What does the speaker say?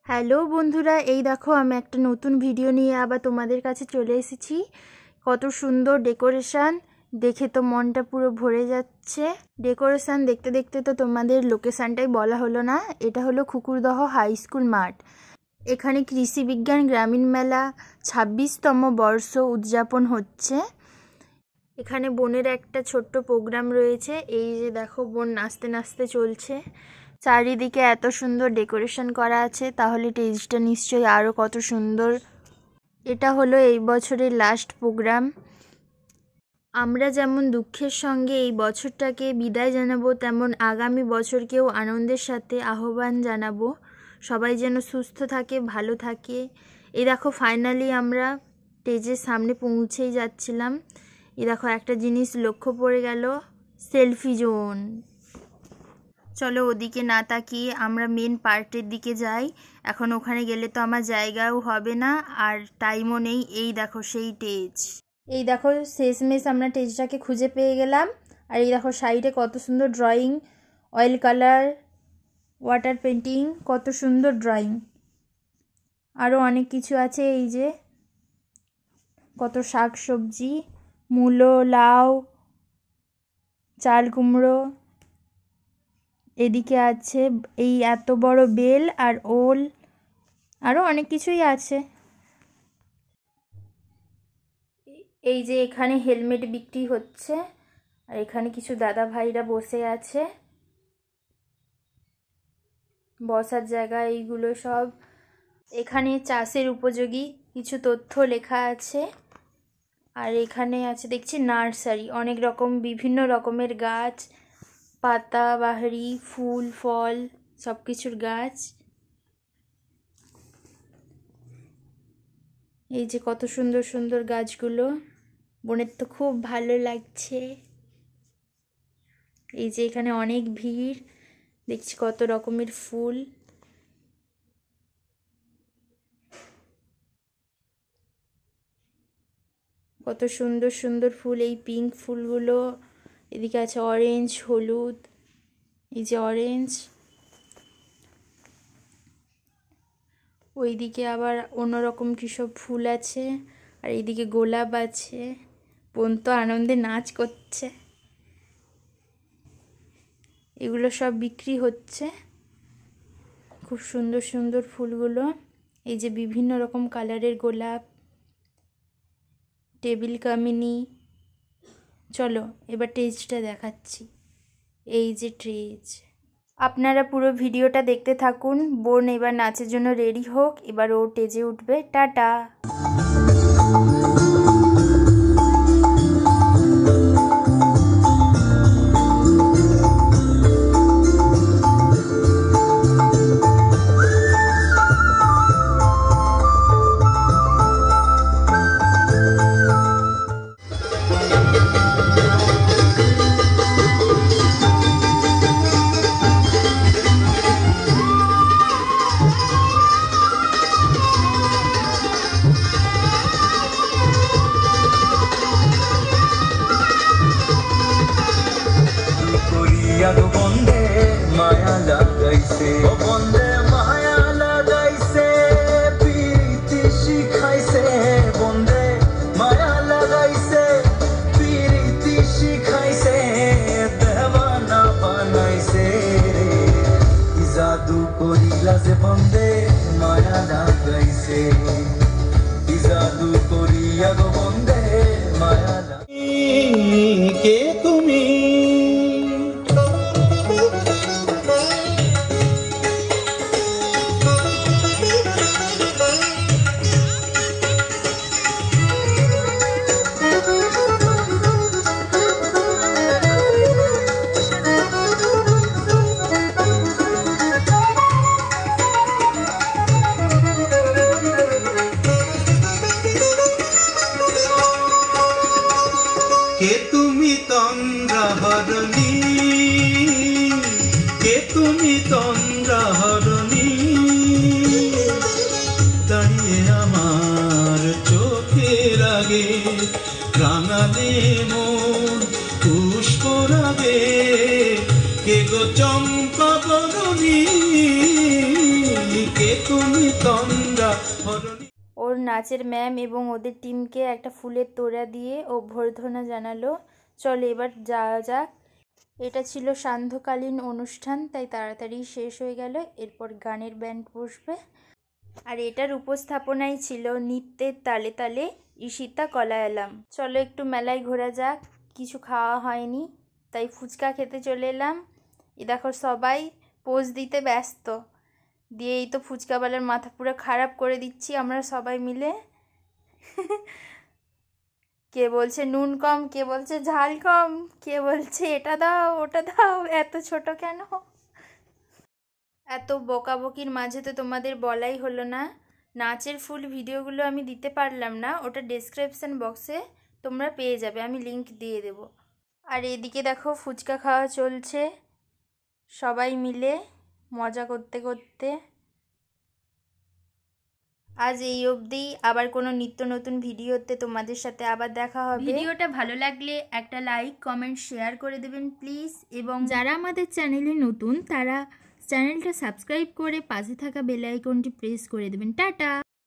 Hello বন্ধুরা, এই দেখো আমি একটা নতুন ভিডিও নিয়ে আবার তোমাদের কাছে চলে এসেছি। কত সুন্দর ডেকোরেশন, দেখে তো মনটা পুরো ভরে যাচ্ছে। ডেকোরেশন দেখতে দেখতে তো তোমাদের লোকেশনটাই বলা হলো না। এটা হলো খুকুরদহ হাই স্কুল মাঠ। এখানে কৃষি বিজ্ঞান গ্রামীণ মেলা 26তম বর্ষ উদযাপন হচ্ছে। এখানে বোনের একটা ছোট্ট প্রোগ্রাম রয়েছে। এই যে দেখো বোন নাচতে নাচতে চলছে। চারিদিকে এত সুন্দর ডেকোরেশন করা আছে, তাহলে স্টেজটা নিশ্চয়ই আরও কত সুন্দর। এটা হলো এই বছরের লাস্ট প্রোগ্রাম। আমরা যেমন দুঃখের সঙ্গে এই বছরটাকে বিদায় জানাবো, তেমন আগামী বছরকেও আনন্দের সাথে আহ্বান জানাবো। সবাই যেন সুস্থ থাকে, ভালো থাকে। এই দেখো ফাইনালি আমরা স্টেজের সামনে পৌঁছেই যাচ্ছিলাম। এই দেখো একটা জিনিস লক্ষ্য পড়ে গেল, সেলফি জোন। চলো ওদিকে না তাকিয়ে আমরা মেন পার্টের দিকে যাই। এখন ওখানে গেলে তো আমার জায়গাও হবে না, আর টাইমও নেই। এই দেখো সেই স্টেজ। এই দেখো শেষমেশ আমরা স্টেজটাকে খুঁজে পেয়ে গেলাম। আর এই দেখো সাইডে কত সুন্দর drawing, oil colour, water painting, কত সুন্দর ড্রয়িং। আরও অনেক কিছু আছে। এই যে কত শাক সবজি, মূলো, লাউ, চাল কুমড়ো। এদিকে আছে এই এত বড় বেল আর ওল, আরও অনেক কিছুই আছে। এই যে এখানে হেলমেট বিক্রি হচ্ছে, আর এখানে কিছু দাদা ভাইরা বসে আছে। বসার জায়গা এইগুলো সব। এখানে চাষের উপযোগী কিছু তথ্য লেখা আছে। আর এখানে আছে দেখছি নার্সারি, অনেক রকম বিভিন্ন রকমের গাছ, পাতা বাহারি, ফুল ফল সব কিছুর গাছ। এই যে কত সুন্দর সুন্দর গাছগুলো, বোনের তো খুব ভালো লাগছে। এই যে এখানে অনেক ভিড়, দেখছি কত রকমের ফুল। কত সুন্দর সুন্দর ফুল, এই পিঙ্ক ফুলগুলো। এদিকে আছে অরেঞ্জ, হলুদ, এই যে অরেঞ্জ। ওইদিকে আবার অন্যরকম কিসব ফুল আছে, আর এইদিকে গোলাপ আছে। বোন তো আনন্দে নাচ করছে। এগুলো সব বিক্রি হচ্ছে, খুব সুন্দর সুন্দর ফুলগুলো। এই যে বিভিন্ন রকম কালারের গোলাপ, টেবিল কামিনী। চলো এবার স্টেজটা দেখাচ্ছি। এই যে স্টেজ, আপনারা পুরো ভিডিওটা দেখতে থাকুন। বোন এবার নাচের জন্য রেডি হোক, এবার ও স্টেজে উঠবে। টাটা। বন্দে মায়া লাগাইছে, বন্দে মায়া লাগাইছে, প্রীতি শিখাইছে, বন্দে মায়া লাগাইছে, প্রীতি শিখাইছে, দেওয়ানা বানাইছে রে, কি জাদু করিলা যে বন্দে মায়া লাগাইছে, কি জাদু করিয়া গো বন্দে মায়া লাগাইছে। কে তুমি? কে তুমি তন্দ্রাহরণী, কে তুমি তন্দ্রাহরণী, দাঁড়িয়ে আমার চোখের আগে, রাঙালে মন পুষ্পরাগে, কে গো চম্পা বরণী, কে তুমি নাচের ম্যাম এবং ওদের টিমকে একটা ফুলের তোড়া দিয়ে অভ্যর্থনা জানালো। চলো এবার যাওয়া যাক। এটা ছিল সান্ধ্যকালীন অনুষ্ঠান, তাই তাড়াতাড়ি শেষ হয়ে গেল। এরপর গানের ব্যান্ড বসবে। আর এটার উপস্থাপনাই ছিল নৃত্যের তালে তালে ঈশিতা কলায়ালাম। চলো একটু মেলায় ঘোরা যাক। কিছু খাওয়া হয়নি, তাই ফুচকা খেতে চলে এলাম। এ দেখো সবাই পোজ দিতে ব্যস্ত। দিয়ে এই তো ফুচকাওয়ালার মাথা পুরো খারাপ করে দিচ্ছি আমরা সবাই মিলে। কে বলছে নুন কম, কে বলছে ঝাল কম, কে বলছে এটা দাও ওটা দাও, এত ছোট কেন। এত বকাবকির মাঝে তো তোমাদের বলাই হলো না, নাচের ফুল ভিডিওগুলো আমি দিতে পারলাম না। ওটা ডেসক্রিপশন বক্সে তোমরা পেয়ে যাবে, আমি লিংক দিয়ে দেব। আর এদিকে দেখো ফুচকা খাওয়া চলছে সবাই মিলে মজা করতে করতে। আজ এই অবধি, আবার কোনো নিত্য নতুন ভিডিওতে তোমাদের সাথে আবার দেখা হবে। ভিডিওটা ভালো লাগলে একটা লাইক কমেন্ট শেয়ার করে দেবেন প্লিজ। এবং যারা আমাদের চ্যানেলে নতুন তারা চ্যানেলটা সাবস্ক্রাইব করে পাশে থাকা বেল আইকনটি প্রেস করে দেবেন। টাটা।